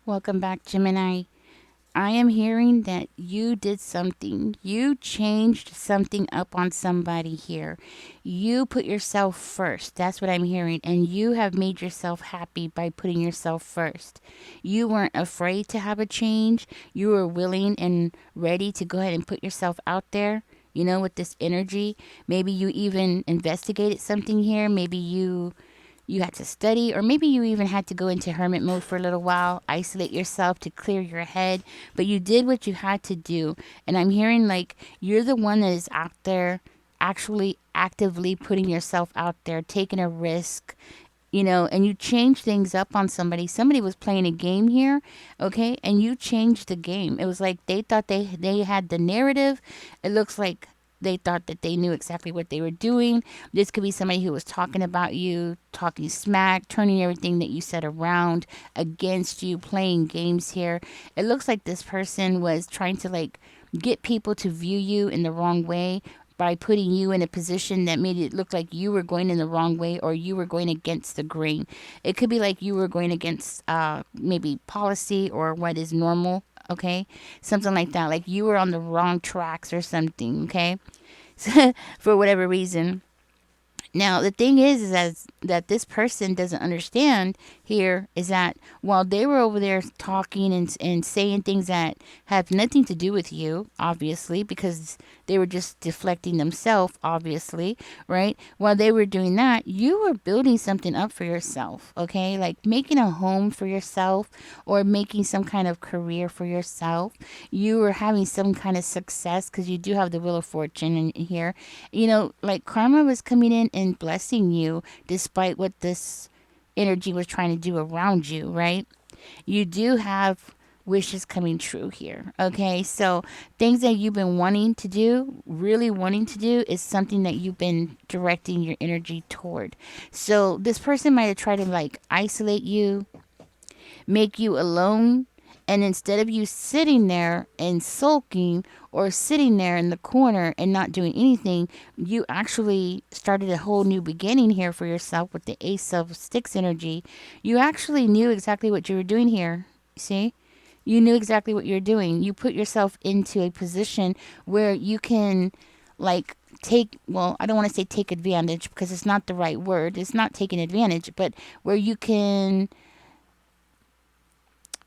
Welcome back, Gemini. I am hearing that you did something. You changed something up on somebody here. You put yourself first. That's what I'm hearing. And you have made yourself happy by putting yourself first. You weren't afraid to have a change. You were willing and ready to go ahead and put yourself out there. With this energy. Maybe you even investigated something here. Maybe you had to study, or maybe you even had to go into hermit mode for a little while, isolate yourself to clear your head. But you did what you had to do. And I'm hearing like you're the one that is out there actually actively putting yourself out there, taking a risk. And you change things up on somebody. Somebody was playing a game here, okay? And you changed the game. It was like they thought they had the narrative. It looks like they thought that they knew exactly what they were doing. This could be somebody who was talking about you, talking smack, turning everything that you said around against you, playing games here. It looks like this person was trying to like get people to view you in the wrong way by putting you in a position that made it look like you were going in the wrong way, or you were going against the grain. It could be like you were going against maybe policy or what is normal, okay? Something like that. Like you were on the wrong tracks or something, okay? For whatever reason. Now, the thing is that this person doesn't understand here is that while they were over there talking and saying things that have nothing to do with you, obviously, because they were just deflecting themselves, obviously, right? While they were doing that, you were building something up for yourself, okay? Like making a home for yourself or making some kind of career for yourself. You were having some kind of success because you do have the Wheel of Fortune in here. Like karma was coming in and blessing you despite what this energy was trying to do around you, right? You do have wishes coming true here. Okay, so things that you've been wanting to do, really wanting to do, is something that you've been directing your energy toward. So this person might have tried to like isolate you, make you alone. And instead of you sitting there and sulking or sitting there in the corner and not doing anything, you actually started a whole new beginning here for yourself with the Ace of Sticks energy. You actually knew exactly what you were doing here. See? You knew exactly what you're doing. You put yourself into a position where you can, like, well, I don't want to say take advantage because it's not the right word. It's not taking advantage, but where you can,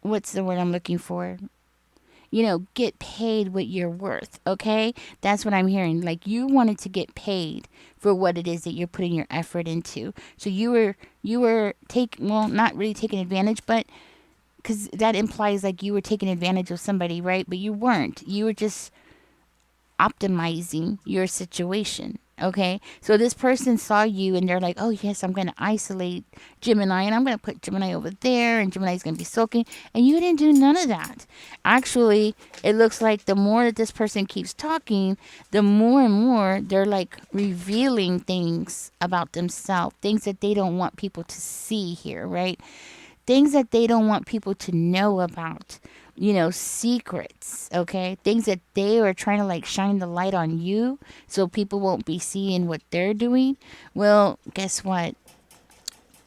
what's the word I'm looking for? Get paid what you're worth, okay? That's what I'm hearing. Like you wanted to get paid for what it is that you're putting your effort into. So you were taking, well, not really taking advantage, but because that implies like you were taking advantage of somebody, right? But you weren't. You were just optimizing your situation. Okay, so this person saw you and they're like, oh, yes, I'm going to isolate Gemini and I'm going to put Gemini over there and Gemini's going to be sulking. And you didn't do none of that. Actually, it looks like the more that this person keeps talking, the more and more they're like revealing things about themselves, things that they don't want people to see here, right? Things that they don't want people to know about, secrets, okay? Things that they are trying to like shine the light on you so people won't be seeing what they're doing. Well, guess what?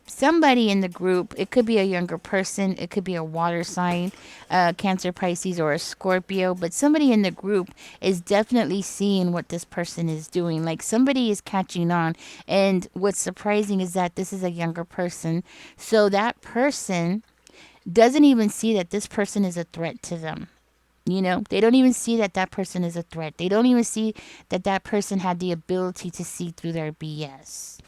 Somebody in the group, it could be a younger person, it could be a water sign, Cancer, Pisces, or a Scorpio, but somebody in the group is definitely seeing what this person is doing. Like somebody is catching on. And what's surprising is that this is a younger person. So that person doesn't even see that this person is a threat to them. They don't even see that that person is a threat. They don't even see that that person had the ability to see through their BS.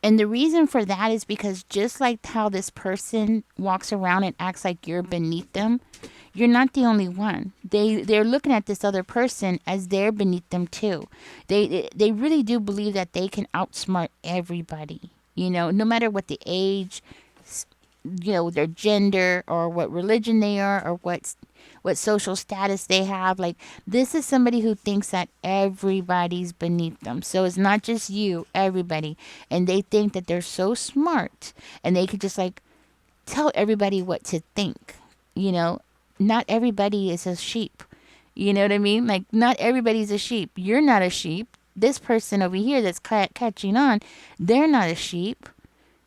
And the reason for that is because just like how this person walks around and acts like you're beneath them, you're not the only one. They're looking at this other person as they're beneath them too. They really do believe that they can outsmart everybody. No matter what the age, their gender or what religion they are or what social status they have. Like this is somebody who thinks that everybody's beneath them. So it's not just you, everybody. And they think that they're so smart and they could just like tell everybody what to think. Not everybody is a sheep. You know what I mean? Like not everybody's a sheep. You're not a sheep. This person over here that's catching on, they're not a sheep.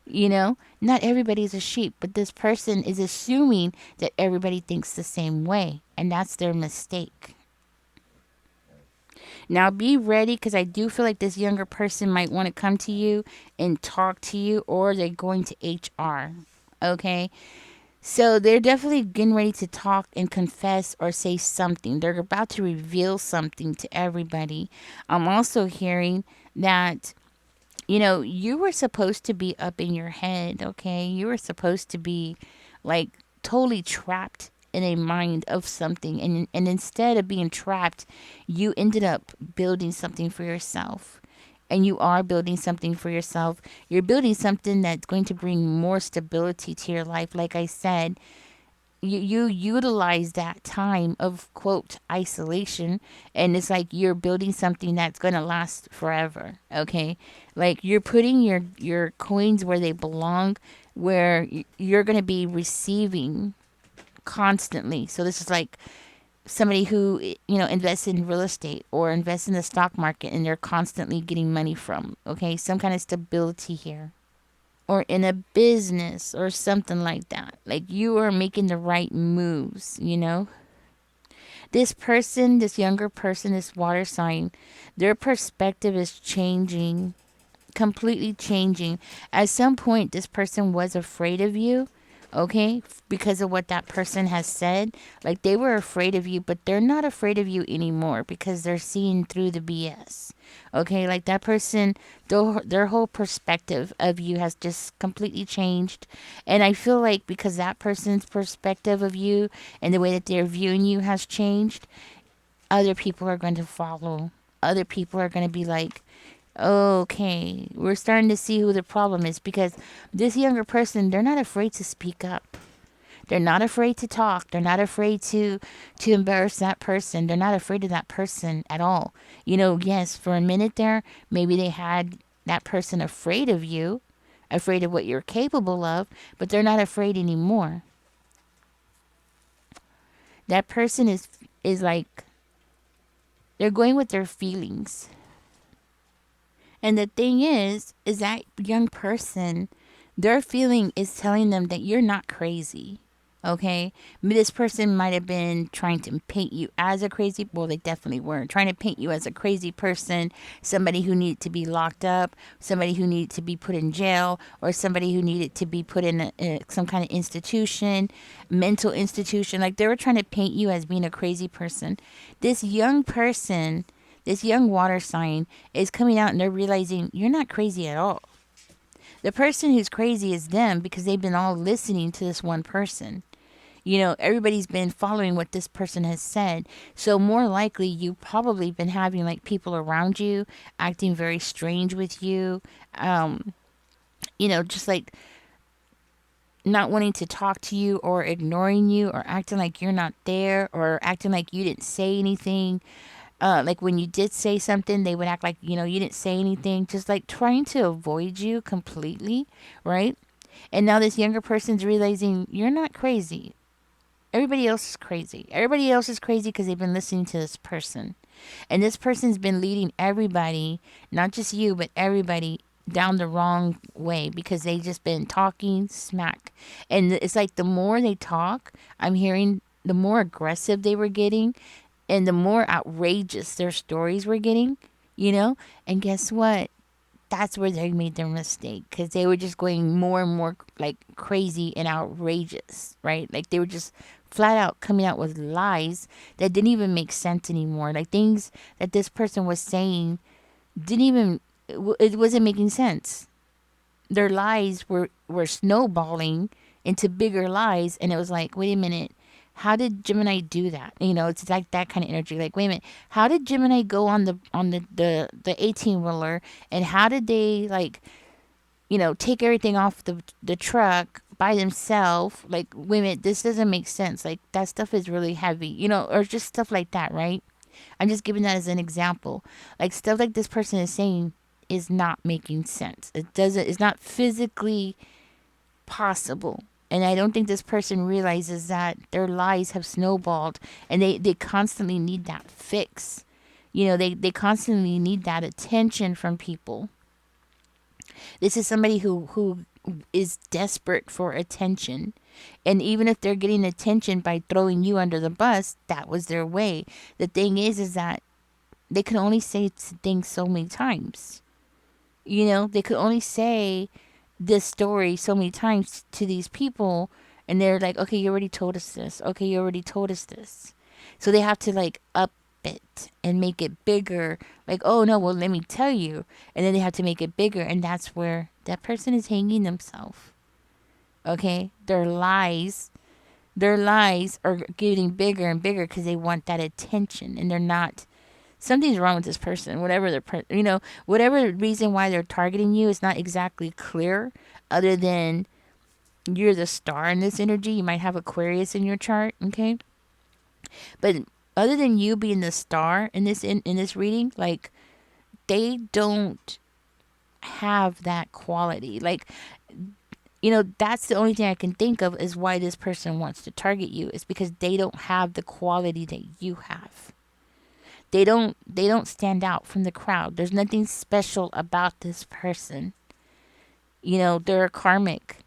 Not everybody's a sheep, but this person is assuming that everybody thinks the same way, and that's their mistake. Now be ready, because I do feel like this younger person might want to come to you and talk to you, or they're going to HR. Okay? So they're definitely getting ready to talk and confess or say something. They're about to reveal something to everybody. I'm also hearing that, you were supposed to be up in your head, okay? You were supposed to be like totally trapped in a mind of something. And instead of being trapped, you ended up building something for yourself. And you are building something for yourself. You're building something that's going to bring more stability to your life. Like I said, you utilize that time of quote isolation, and it's like you're building something that's going to last forever. Okay, like you're putting your coins where they belong, where you're going to be receiving constantly. So this is like somebody who invests in real estate or invests in the stock market, and they're constantly getting money from, okay, some kind of stability here, or in a business or something like that. Like you are making the right moves. This person, this younger person, this water sign, their perspective is changing, completely changing. At some point, this person was afraid of you, okay, because of what that person has said. Like they were afraid of you, but they're not afraid of you anymore because they're seeing through the BS. Okay, like that person, their whole perspective of you has just completely changed. And I feel like because that person's perspective of you and the way that they're viewing you has changed, other people are going to follow. Other people are going to be like, okay, we're starting to see who the problem is, because this younger person, they're not afraid to speak up. They're not afraid to talk. They're not afraid to embarrass that person. They're not afraid of that person at all. Yes, for a minute there, maybe they had that person afraid of you, afraid of what you're capable of, but they're not afraid anymore. That person is like they're going with their feelings. And the thing is that young person, their feeling is telling them that you're not crazy. Okay? This person might have been trying to paint you as a crazy, well, they definitely weren't trying to paint you as a crazy person, somebody who needed to be locked up, somebody who needed to be put in jail, or somebody who needed to be put in some kind of institution, mental institution. Like they were trying to paint you as being a crazy person. This young person, this young water sign is coming out, and they're realizing you're not crazy at all. The person who's crazy is them, because they've been all listening to this one person. Everybody's been following what this person has said. So more likely you probably been having like people around you acting very strange with you. Just like not wanting to talk to you, or ignoring you, or acting like you're not there, or acting like you didn't say anything. Like when you did say something, they would act like, you didn't say anything, just like trying to avoid you completely, right? And now this younger person's realizing you're not crazy. Everybody else is crazy. Everybody else is crazy because they've been listening to this person. And this person's been leading everybody, not just you, but everybody down the wrong way, because they just been talking smack. And it's like the more they talk, I'm hearing the more aggressive they were getting, and the more outrageous their stories were getting. And guess what? That's where they made their mistake, because they were just going more and more like crazy and outrageous, right? Like they were just flat out coming out with lies that didn't even make sense anymore. Like things that this person was saying didn't even, it wasn't making sense. Their lies were snowballing into bigger lies, and it was like, wait a minute, how did Gemini do that? It's like that kind of energy. Like, wait a minute, how did Gemini go on the 18 wheeler, and how did they like, take everything off the truck by themselves? Like, wait a minute, this doesn't make sense. Like that stuff is really heavy, or just stuff like that, right? I'm just giving that as an example. Like stuff like this person is saying is not making sense. It's not physically possible. And I don't think this person realizes that their lies have snowballed, and they constantly need that fix. They constantly need that attention from people. This is somebody who is desperate for attention. And even if they're getting attention by throwing you under the bus, that was their way. The thing is that they can only say things so many times. You know, they could only say this story so many times to these people, and they're like, okay, you already told us this. Okay, you already told us this. So they have to like up it and make it bigger. Like, oh no, well, let me tell you. And then they have to make it bigger. And that's where that person is hanging themselves. Okay, their lies are getting bigger and bigger because they want that attention, and they're not. Something's wrong with this person. Whatever whatever reason why they're targeting you is not exactly clear, other than you're the star in this energy. You might have Aquarius in your chart, okay? But other than you being the star in this reading, like, they don't have that quality. Like, that's the only thing I can think of is why this person wants to target you, is because they don't have the quality that you have. They don't stand out from the crowd. There's nothing special about this person. They're karmic.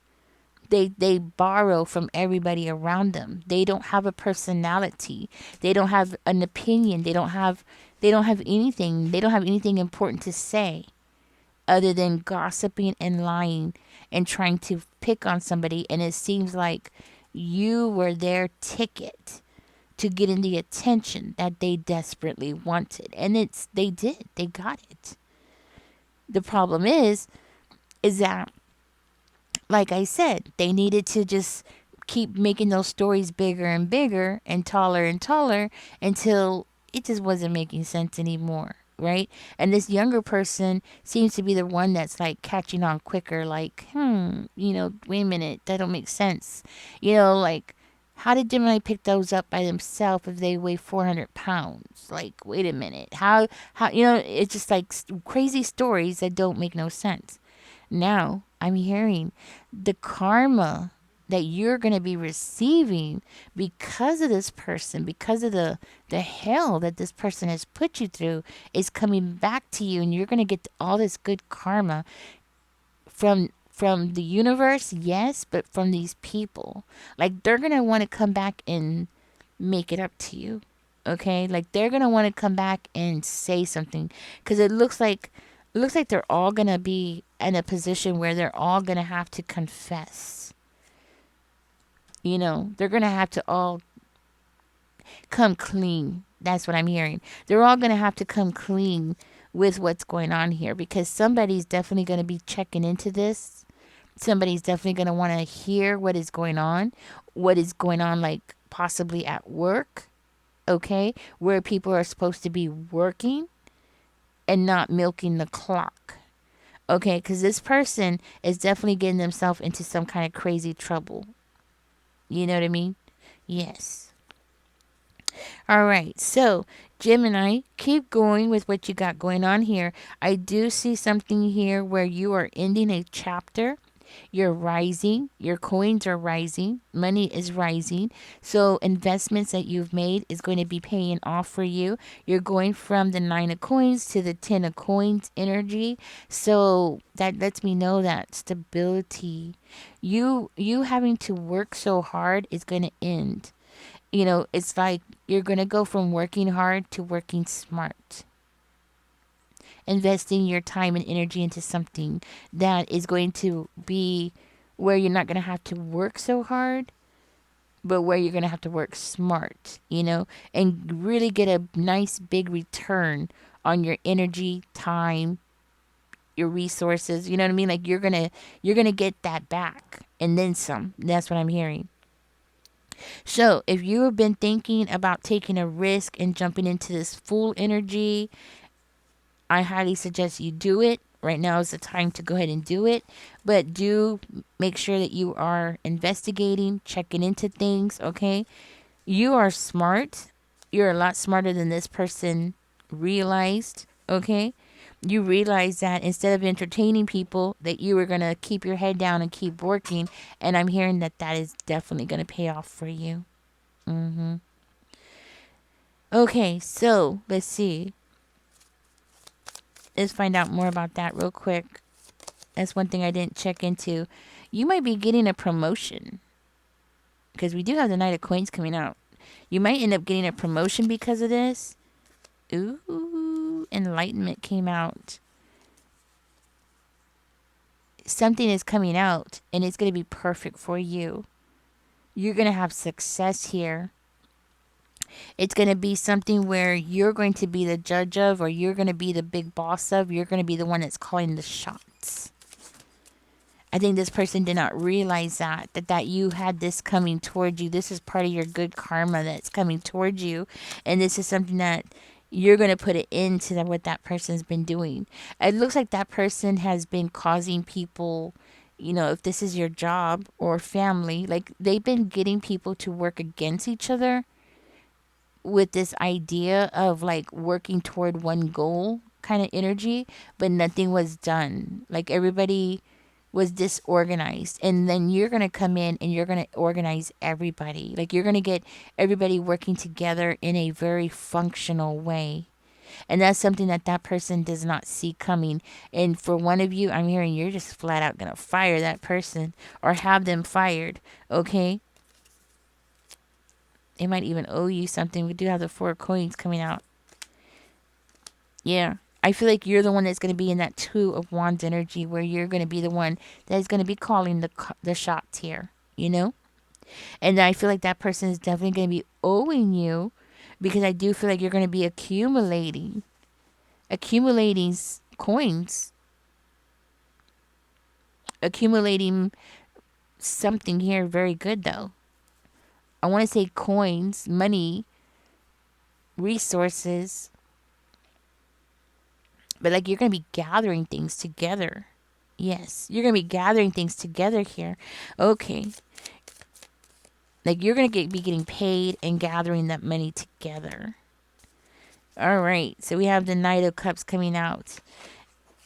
They borrow from everybody around them. They don't have a personality. They don't have an opinion. They don't have anything. They don't have anything important to say other than gossiping and lying and trying to pick on somebody. And it seems like you were their ticket to getting the attention that they desperately wanted. And they did. They got it. The problem is that, like I said, they needed to just keep making those stories bigger and bigger and taller until it just wasn't making sense anymore, right? And this younger person seems to be the one that's like catching on quicker, like, wait a minute, that don't make sense. Like, how did Gemini pick those up by themselves if they weigh 400 pounds? Like, wait a minute. How, it's just like crazy stories that don't make no sense. Now I'm hearing the karma that you're going to be receiving because of this person, because of the hell that this person has put you through, is coming back to you, and you're going to get all this good karma from the universe, yes, but from these people. Like, they're going to want to come back and make it up to you. Okay? Like, they're going to want to come back and say something, cuz it looks like they're all going to be in a position where they're all going to have to confess. They're going to have to all come clean. That's what I'm hearing. They're all going to have to come clean with what's going on here, because somebody's definitely going to be checking into this. Somebody's definitely going to want to hear what is going on. What is going on, like, possibly at work, okay? Where people are supposed to be working and not milking the clock. Okay, because this person is definitely getting themselves into some kind of crazy trouble. You know what I mean? Yes. All right. So, Gemini, keep going with what you got going on here. I do see something here where you are ending a chapter. You're rising. Your coins are rising. Money is rising. So investments that you've made is going to be paying off for you. You're going from the 9 of coins to the 10 of coins energy. So that lets me know that stability, you having to work so hard, is going to end. It's like you're going to go from working hard to working smart, investing your time and energy into something that is going to be where you're not going to have to work so hard, but where you're going to have to work smart, and really get a nice big return on your energy, time, your resources. You know what I mean? Like, you're going to get that back and then some. That's what I'm hearing. So, if you have been thinking about taking a risk and jumping into this full energy, I highly suggest you do it. Right now is the time to go ahead and do it. But do make sure that you are investigating, checking into things, okay? You are smart. You're a lot smarter than this person realized, okay? You realize that instead of entertaining people, that you were going to keep your head down and keep working. And I'm hearing that that is definitely going to pay off for you. Okay, so let's see. Let's find out more about that real quick. That's one thing I didn't check into. You might be getting a promotion because we do have the Knight of Coins coming out. You might end up getting a promotion because of this. Ooh, enlightenment came out. Something is coming out and it's going to be perfect for you. You're going to have success here. It's going to be something where you're going to be the judge of, or you're going to be the big boss of. You're going to be the one that's calling the shots. I think this person did not realize that you had this coming towards you. This is part of your good karma that's coming towards you. And this is something that you're going to put it into what that person's been doing. It looks like that person has been causing people, if this is your job or family, like they've been getting people to work against each other with this idea of like working toward one goal kind of energy, but nothing was done. Like everybody was disorganized, and then you're going to come in and you're going to organize everybody. Like you're going to get everybody working together in a very functional way. And that's something that person does not see coming. And for one of you, I'm hearing you're just flat out going to fire that person or have them fired. Okay? They might even owe you something. We do have the 4 coins coming out. Yeah. I feel like you're the one that's going to be in that 2 of Wands energy, where you're going to be the one that is going to be calling the shots here, And I feel like that person is definitely going to be owing you, because I do feel like you're going to be accumulating coins, accumulating something here very good though. I want to say coins, money, resources, but like you're going to be gathering things together. Yes, you're going to be gathering things together here. Okay. Like you're going to be getting paid and gathering that money together. All right. So we have the Knight of Cups coming out.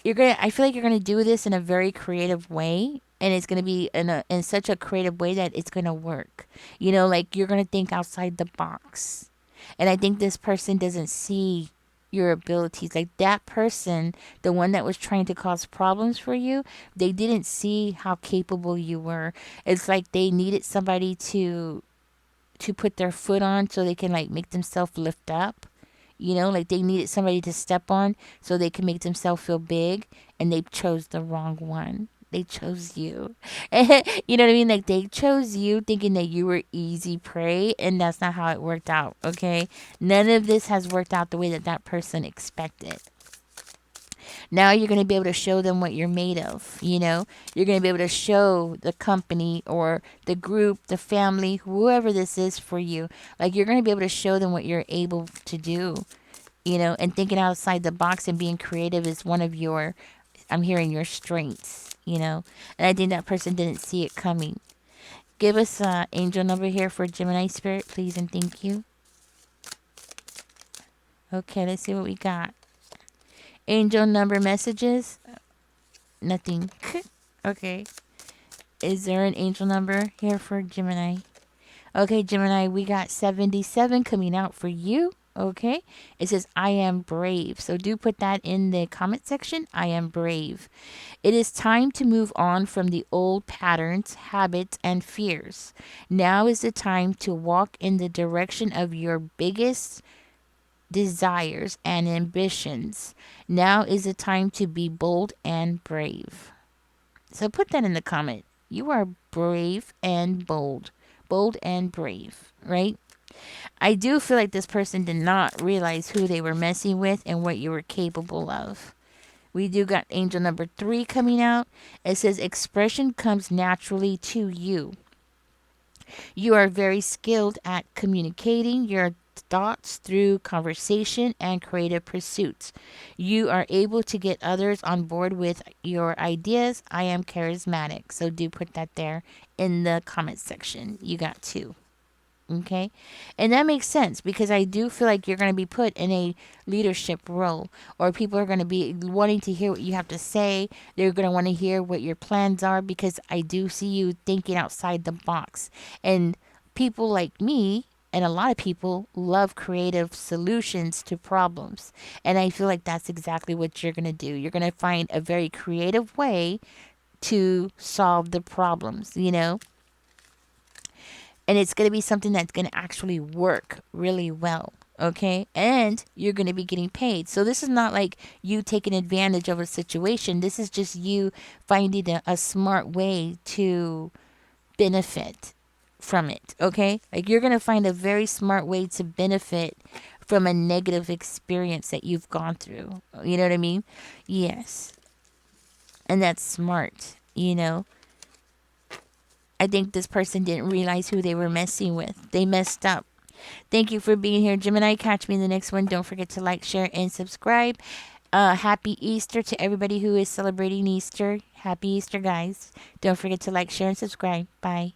I feel like you're going to do this in a very creative way, and it's going to be in such a creative way that it's going to work. Like you're going to think outside the box. And I think this person doesn't see your abilities. Like that person, the one that was trying to cause problems for you, they didn't see how capable you were. It's like they needed somebody to put their foot on so they can like make themselves lift up. Like they needed somebody to step on so they can make themselves feel big, and they chose the wrong one. They chose you. You know what I mean? Like they chose you thinking that you were easy prey, and that's not how it worked out, okay? None of this has worked out the way that person expected. Now you're going to be able to show them what you're made of, You're going to be able to show the company or the group, the family, whoever this is for you. Like you're going to be able to show them what you're able to do, and thinking outside the box and being creative is one of I'm hearing your strengths, And I think that person didn't see it coming. Give us an angel number here for Gemini Spirit, please, and thank you. Okay, let's see what we got. Angel number messages. Nothing. Okay. Is there an angel number here for Gemini? Okay, Gemini, we got 77 coming out for you. Okay. It says, I am brave. So do put that in the comment section. I am brave. It is time to move on from the old patterns, habits, and fears. Now is the time to walk in the direction of your biggest desires and ambitions. Now is the time to be bold and brave. So put that in the comment. You are brave and bold. Bold and brave, right? I do feel like this person did not realize who they were messing with and what you were capable of. We do got angel number 3 coming out. It says expression comes naturally to you. You are very skilled at communicating your thoughts through conversation and creative pursuits. You are able to get others on board with your ideas. I am charismatic. So do put that there in the comment section. You got 2. Okay. And that makes sense, because I do feel like you're going to be put in a leadership role, or people are going to be wanting to hear what you have to say. They're going to want to hear what your plans are, because I do see you thinking outside the box. And people like me, And a lot of people love creative solutions to problems. And I feel like that's exactly what you're going to do. You're going to find a very creative way to solve the problems, you know? And it's going to be something that's going to actually work really well. Okay. And you're going to be getting paid. So this is not like you taking advantage of a situation. This is just you finding a smart way to benefit from it. Okay. Like you're going to find a very smart way to benefit from a negative experience that you've gone through. You know what I mean? Yes. And that's smart, you know? I think this person didn't realize who they were messing with. They messed up. Thank you for being here, Gemini. Catch me in the next one. Don't forget to like, share, and subscribe. Happy Easter to everybody who is celebrating Easter. Happy Easter, guys. Don't forget to like, share, and subscribe. Bye.